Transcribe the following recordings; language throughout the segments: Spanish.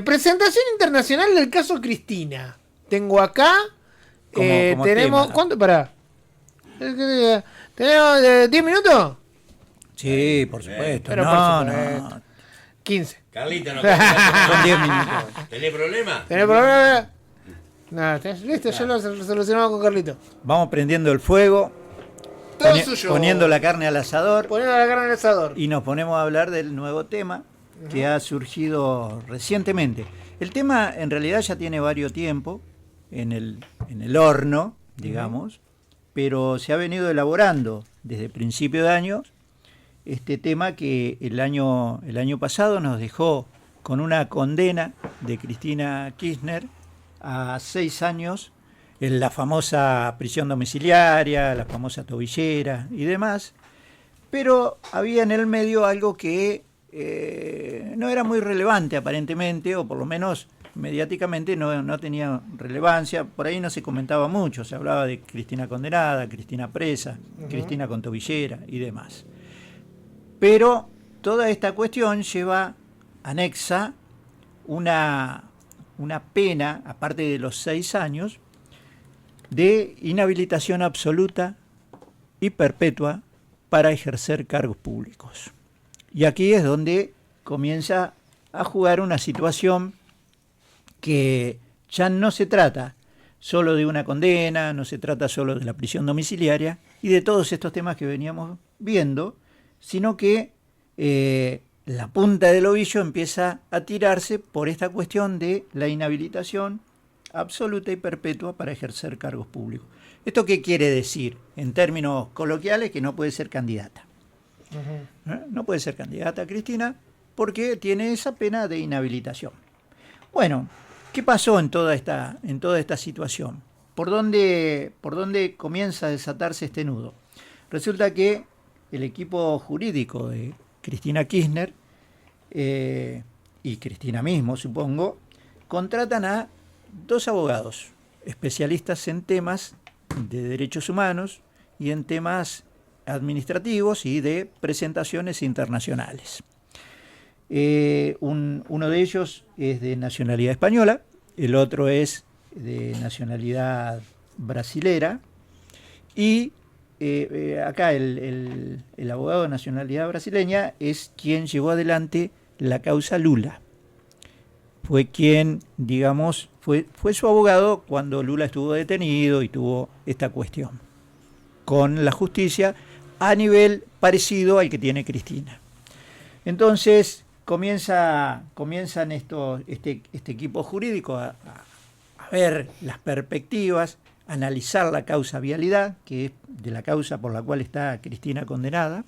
presentación internacional del caso Cristina. Tengo acá. Como tenemos. tema. ¿Cuánto? Pará. ¿Tenemos 10 minutos? Sí, por supuesto. Pero No, por supuesto. no. 15. Carlita, ¿no Son 10 minutos. ¿Tenés problema? ¿Tenés problema? No, listo, ya lo solucionamos con Carlito. Vamos prendiendo el fuego, Todo suyo. poniendo la carne al asador Poniendo la carne en el asador. y nos ponemos a hablar del nuevo tema que ha surgido recientemente. El tema en realidad ya tiene varios tiempo en el horno, digamos, pero se ha venido elaborando desde principio de año este tema que el año pasado nos dejó con una condena de Cristina Kirchner a 6 años en la famosa prisión domiciliaria, la famosa tobillera y demás, pero había en el medio algo que no era muy relevante aparentemente, o por lo menos mediáticamente no tenía relevancia. Por ahí no se comentaba mucho, se hablaba de Cristina condenada, Cristina presa, Cristina con tobillera y demás. Pero toda esta cuestión lleva anexa una pena, aparte de los 6 años, de inhabilitación absoluta y perpetua para ejercer cargos públicos. Y aquí es donde comienza a jugar una situación que ya no se trata solo de una condena, no se trata solo de la prisión domiciliaria y de todos estos temas que veníamos viendo, sino que la punta del ovillo empieza a tirarse por esta cuestión de la inhabilitación absoluta y perpetua para ejercer cargos públicos. ¿Esto qué quiere decir? En términos coloquiales, que no puede ser candidata. No puede ser candidata Cristina porque tiene esa pena de inhabilitación. Bueno, ¿qué pasó en toda esta situación? ¿Por dónde comienza a desatarse este nudo? Resulta que el equipo jurídico de Cristina Kirchner y Cristina mismo, supongo, contratan a 2 abogados especialistas en temas de derechos humanos y en temas administrativos y de presentaciones internacionales. Uno de ellos es de nacionalidad española, el otro es de nacionalidad brasilera y acá el abogado de nacionalidad brasileña es quien llevó adelante la causa Lula. Fue quien, digamos, fue su abogado cuando Lula estuvo detenido y tuvo esta cuestión con la justicia a nivel parecido al que tiene Cristina. Entonces comienzan este equipo jurídico a ver las perspectivas, a analizar la causa-vialidad, que es de la causa por la cual está Cristina condenada,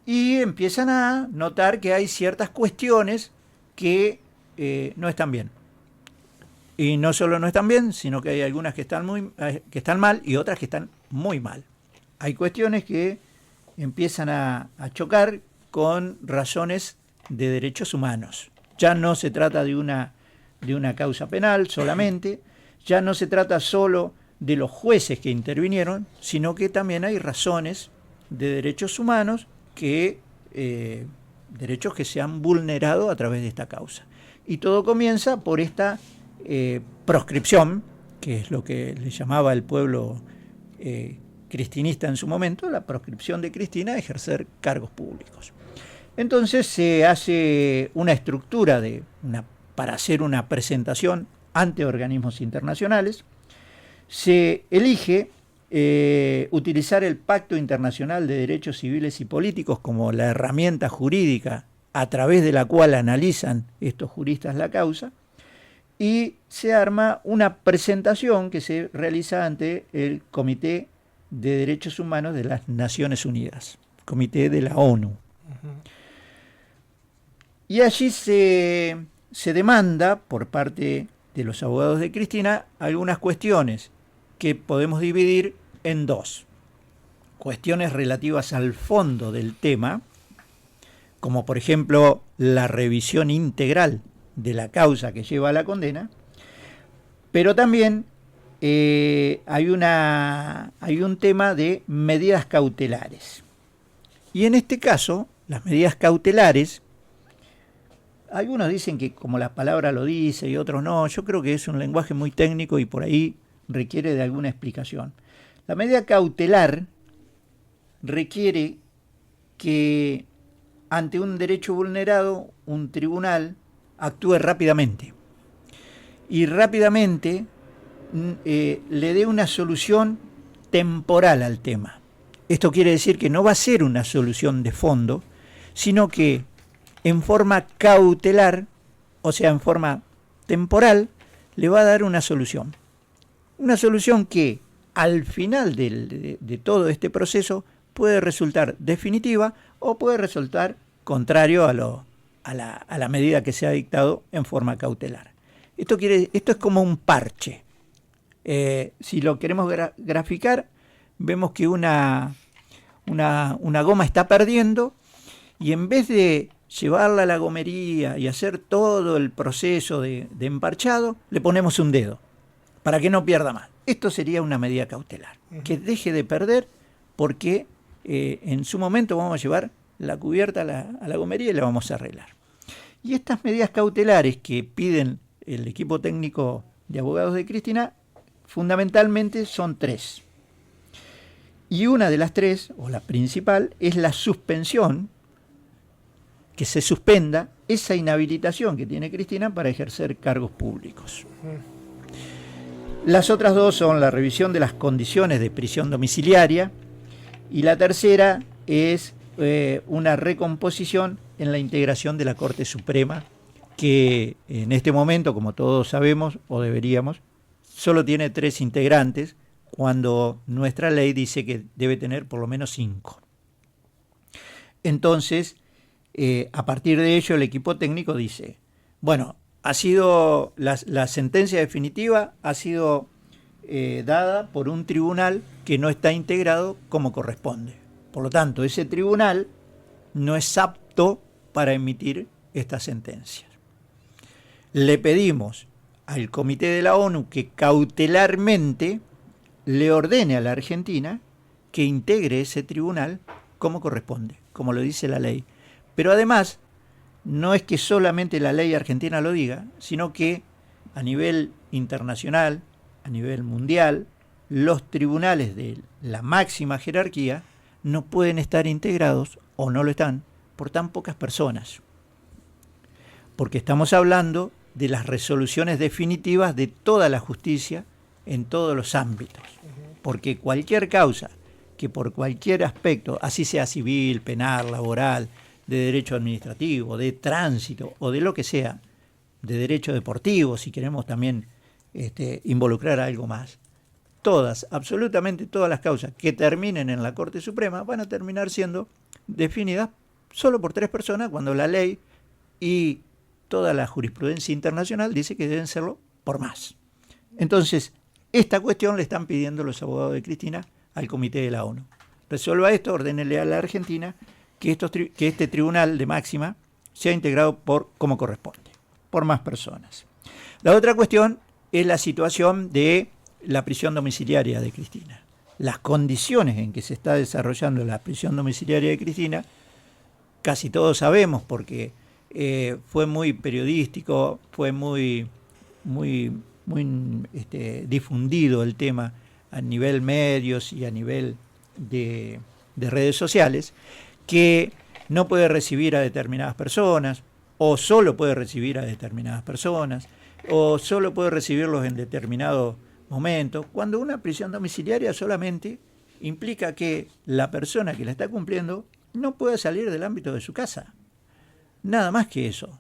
y empiezan a notar que hay ciertas cuestiones que no están bien. Y no solo no están bien, sino que hay algunas que están mal y otras que están muy mal. Hay cuestiones que empiezan a chocar con razones de derechos humanos. Ya no se trata de una causa penal solamente, ya no se trata solo de los jueces que intervinieron, sino que también hay razones de derechos humanos derechos que se han vulnerado a través de esta causa. Y todo comienza por esta proscripción, que es lo que le llamaba el pueblo cristinista en su momento, la proscripción de Cristina a ejercer cargos públicos. Entonces se hace una estructura para hacer una presentación ante organismos internacionales. Se elige utilizar el Pacto Internacional de Derechos Civiles y Políticos como la herramienta jurídica a través de la cual analizan estos juristas la causa, y se arma una presentación que se realiza ante el Comité de Derechos Humanos de las Naciones Unidas, Comité de la ONU. Y allí se demanda por parte de los abogados de Cristina algunas cuestiones que podemos dividir en 2. Cuestiones relativas al fondo del tema, como por ejemplo la revisión integral de la causa que lleva a la condena, pero también hay un tema de medidas cautelares. Y en este caso, las medidas cautelares algunos dicen que como la palabra lo dice y otros no. Yo creo que es un lenguaje muy técnico y por ahí requiere de alguna explicación. La medida cautelar requiere que ante un derecho vulnerado un tribunal actúe rápidamente y rápidamente le dé una solución temporal al tema. Esto quiere decir que no va a ser una solución de fondo, sino que en forma cautelar, o sea, en forma temporal, le va a dar una solución. Una solución que al final de todo este proceso puede resultar definitiva o puede resultar contrario a la medida que se ha dictado en forma cautelar. Esto es como un parche. Si lo queremos graficar, vemos que una goma está perdiendo y en vez de llevarla a la gomería y hacer todo el proceso de emparchado, le ponemos un dedo para que no pierda más. Esto sería una medida cautelar, que deje de perder porque en su momento vamos a llevar la cubierta a la gomería y la vamos a arreglar. Y estas medidas cautelares que piden el equipo técnico de abogados de Cristina, fundamentalmente son 3. Y una de las 3, o la principal, es la suspensión, que se suspenda esa inhabilitación que tiene Cristina para ejercer cargos públicos. Las otras 2 son la revisión de las condiciones de prisión domiciliaria y la tercera es una recomposición en la integración de la Corte Suprema, que en este momento, como todos sabemos o deberíamos, solo tiene 3 integrantes, cuando nuestra ley dice que debe tener por lo menos 5. Entonces, a partir de ello, el equipo técnico dice, bueno, ha sido la sentencia definitiva ha sido dada por un tribunal que no está integrado como corresponde. Por lo tanto, ese tribunal no es apto para emitir estas sentencias. Le pedimos al Comité de la ONU que cautelarmente le ordene a la Argentina que integre ese tribunal como corresponde, como lo dice la ley. Pero además, no es que solamente la ley argentina lo diga, sino que a nivel internacional, a nivel mundial, los tribunales de la máxima jerarquía no pueden estar integrados, o no lo están, por tan pocas personas. Porque estamos hablando de las resoluciones definitivas de toda la justicia en todos los ámbitos. Porque cualquier causa que por cualquier aspecto, así sea civil, penal, laboral, de derecho administrativo, de tránsito o de lo que sea, de derecho deportivo, si queremos también involucrar a algo más, todas, absolutamente todas las causas que terminen en la Corte Suprema van a terminar siendo definidas solo por 3 personas, cuando la ley y toda la jurisprudencia internacional dice que deben serlo por más. Entonces, esta cuestión le están pidiendo los abogados de Cristina al Comité de la ONU. Resuelva esto, ordénele a la Argentina que este tribunal de máxima sea integrado como corresponde, por más personas. La otra cuestión es la situación de la prisión domiciliaria de Cristina. Las condiciones en que se está desarrollando la prisión domiciliaria de Cristina, casi todos sabemos porque fue muy periodístico, fue muy difundido el tema a nivel medios y a nivel de redes sociales, que no puede recibir a determinadas personas, o solo puede recibir a determinadas personas, o solo puede recibirlos en determinado momento, cuando una prisión domiciliaria solamente implica que la persona que la está cumpliendo no puede salir del ámbito de su casa. Nada más que eso.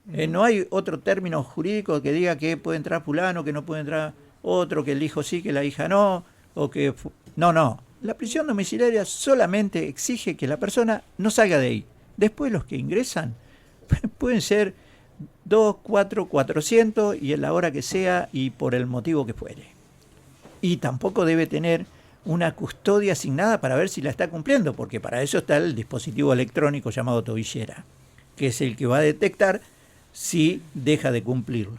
No hay otro término jurídico que diga que puede entrar fulano, que no puede entrar otro, que el hijo sí, que la hija no, o que... No. La prisión domiciliaria solamente exige que la persona no salga de ahí. Después los que ingresan pueden ser 2, 4, 400 y en la hora que sea y por el motivo que fuere. Y tampoco debe tener una custodia asignada para ver si la está cumpliendo, porque para eso está el dispositivo electrónico llamado tobillera, que es el que va a detectar si deja de cumplirlo.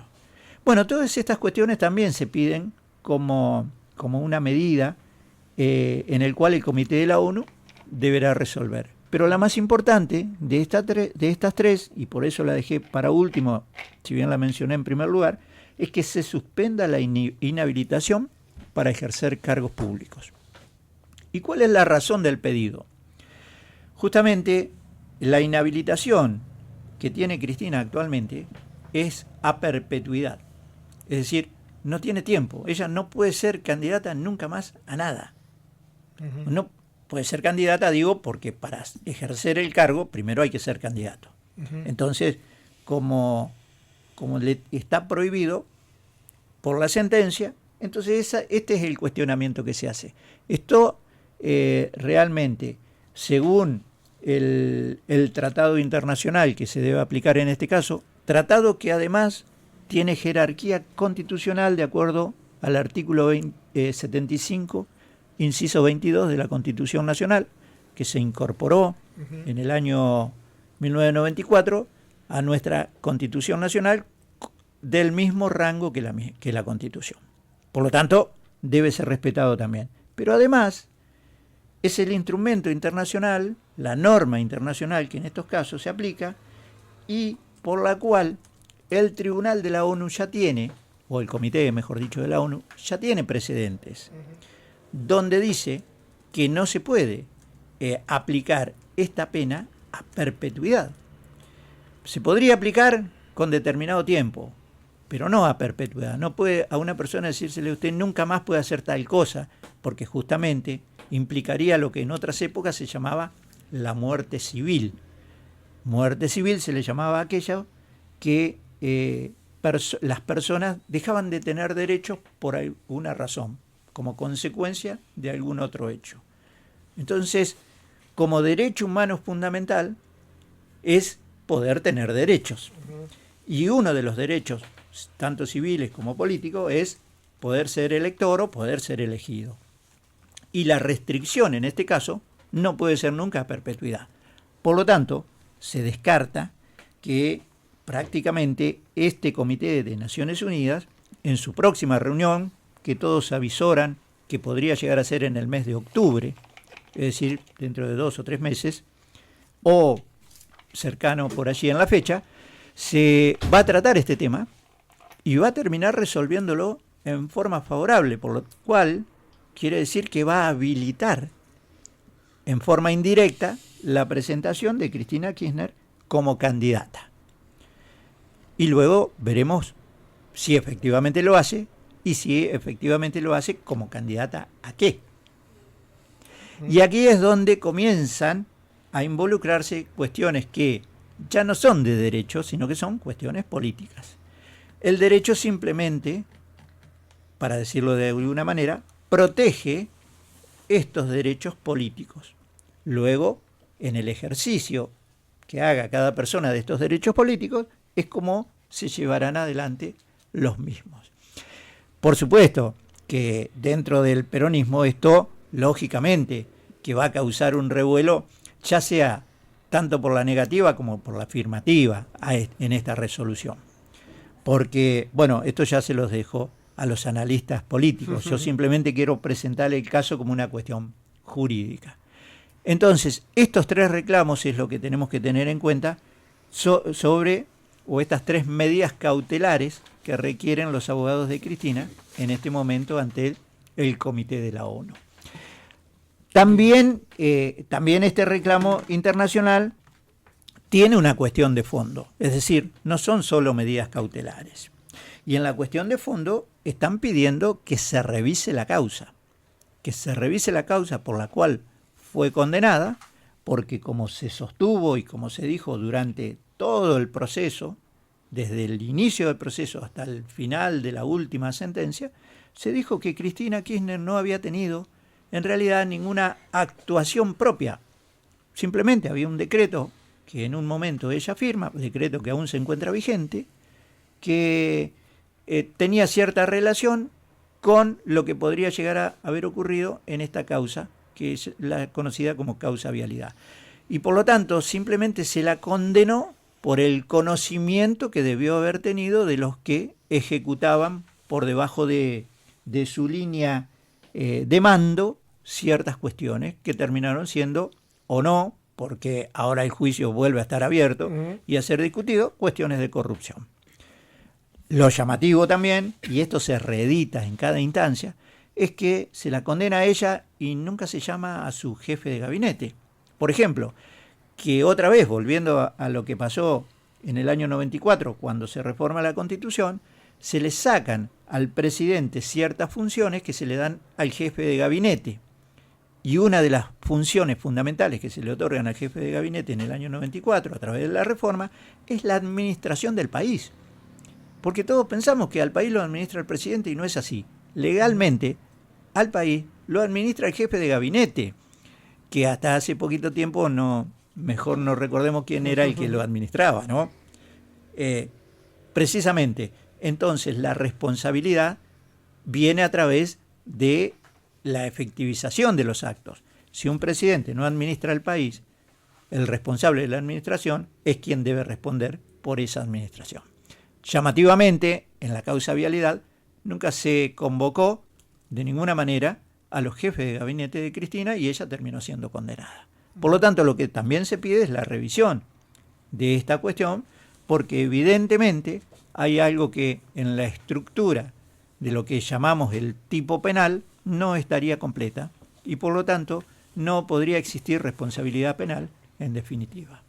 Bueno, todas estas cuestiones también se piden como una medida en el cual el Comité de la ONU deberá resolver. Pero la más importante de estas tres, y por eso la dejé para último, si bien la mencioné en primer lugar, es que se suspenda la inhabilitación para ejercer cargos públicos. ¿Y cuál es la razón del pedido? Justamente la inhabilitación que tiene Cristina actualmente es a perpetuidad. Es decir, no tiene tiempo. Ella no puede ser candidata nunca más a nada. No puede ser candidata, digo, porque para ejercer el cargo primero hay que ser candidato. Entonces, como le está prohibido por la sentencia, entonces este es el cuestionamiento que se hace. Esto realmente, según el tratado internacional que se debe aplicar en este caso, tratado que además tiene jerarquía constitucional de acuerdo al artículo 75, inciso 22 de la Constitución Nacional, que se incorporó en el año 1994 a nuestra Constitución Nacional del mismo rango que la Constitución. Por lo tanto, debe ser respetado también. Pero además, es el instrumento internacional, la norma internacional que en estos casos se aplica y por la cual el Tribunal de la ONU ya tiene, o el Comité, mejor dicho, de la ONU, ya tiene precedentes, donde dice que no se puede aplicar esta pena a perpetuidad. Se podría aplicar con determinado tiempo, pero no a perpetuidad. No puede a una persona decírsele usted nunca más puede hacer tal cosa, porque justamente implicaría lo que en otras épocas se llamaba la muerte civil. Muerte civil se le llamaba a aquella que las personas dejaban de tener derechos por alguna razón, como consecuencia de algún otro hecho. Entonces, como derecho humano fundamental es poder tener derechos. Y uno de los derechos, tanto civiles como políticos, es poder ser elector o poder ser elegido. Y la restricción, en este caso, no puede ser nunca a perpetuidad. Por lo tanto, se descarta que prácticamente este Comité de Naciones Unidas, en su próxima reunión, que todos avisoran que podría llegar a ser en el mes de octubre, es decir, dentro de 2 o 3 meses, o cercano por allí en la fecha, se va a tratar este tema y va a terminar resolviéndolo en forma favorable, por lo cual quiere decir que va a habilitar en forma indirecta la presentación de Cristina Kirchner como candidata. Y luego veremos si efectivamente lo hace y si efectivamente lo hace como candidata a qué. Y aquí es donde comienzan a involucrarse cuestiones que ya no son de derecho, sino que son cuestiones políticas. El derecho simplemente, para decirlo de alguna manera, protege estos derechos políticos. Luego, en el ejercicio que haga cada persona de estos derechos políticos, es como se llevarán adelante los mismos. Por supuesto que dentro del peronismo esto, lógicamente, que va a causar un revuelo, ya sea tanto por la negativa como por la afirmativa en esta resolución. Porque, bueno, esto ya se los dejo a los analistas políticos. Yo simplemente quiero presentar el caso como una cuestión jurídica. Entonces, estos 3 reclamos es lo que tenemos que tener en cuenta sobre estas 3 medidas cautelares que requieren los abogados de Cristina en este momento ante el Comité de la ONU. También este reclamo internacional tiene una cuestión de fondo, es decir, no son solo medidas cautelares. Y en la cuestión de fondo están pidiendo que se revise la causa por la cual fue condenada, porque como se sostuvo y como se dijo durante todo el proceso, desde el inicio del proceso hasta el final de la última sentencia, se dijo que Cristina Kirchner no había tenido en realidad ninguna actuación propia. Simplemente había un decreto que en un momento ella firma, decreto que aún se encuentra vigente, que tenía cierta relación con lo que podría llegar a haber ocurrido en esta causa, que es la conocida como causa vialidad. Y por lo tanto, simplemente se la condenó por el conocimiento que debió haber tenido de los que ejecutaban por debajo de su línea de mando ciertas cuestiones que terminaron siendo o no porque ahora el juicio vuelve a estar abierto y a ser discutido, cuestiones de corrupción. Lo llamativo también, y esto se reedita en cada instancia, es que se la condena a ella y nunca se llama a su jefe de gabinete. Por ejemplo, que otra vez, volviendo a lo que pasó en el año 94, cuando se reforma la Constitución, se le sacan al presidente ciertas funciones que se le dan al jefe de gabinete. Y una de las funciones fundamentales que se le otorgan al jefe de gabinete en el año 94 a través de la reforma es la administración del país. Porque todos pensamos que al país lo administra el presidente y no es así. Legalmente, al país lo administra el jefe de gabinete, que hasta hace poquito tiempo mejor no recordemos quién era el que lo administraba, ¿no? Precisamente, entonces la responsabilidad viene a través de la efectivización de los actos. Si un presidente no administra el país, el responsable de la administración es quien debe responder por esa administración. Llamativamente, en la causa vialidad, nunca se convocó de ninguna manera a los jefes de gabinete de Cristina y ella terminó siendo condenada. Por lo tanto, lo que también se pide es la revisión de esta cuestión, porque evidentemente hay algo que en la estructura de lo que llamamos el tipo penal no estaría completa y por lo tanto no podría existir responsabilidad penal en definitiva.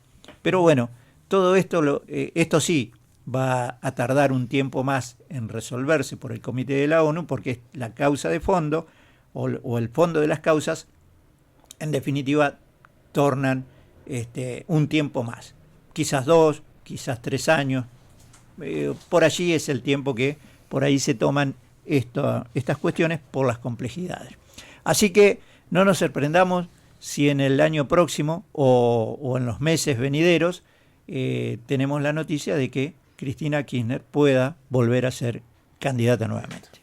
Pero bueno, todo esto, esto sí va a tardar un tiempo más en resolverse por el Comité de la ONU porque es la causa de fondo o el fondo de las causas en definitiva tornan un tiempo más, quizás 2, quizás 3 años, por allí es el tiempo que por ahí se toman estas cuestiones por las complejidades. Así que no nos sorprendamos si en el año próximo o en los meses venideros tenemos la noticia de que Cristina Kirchner pueda volver a ser candidata nuevamente.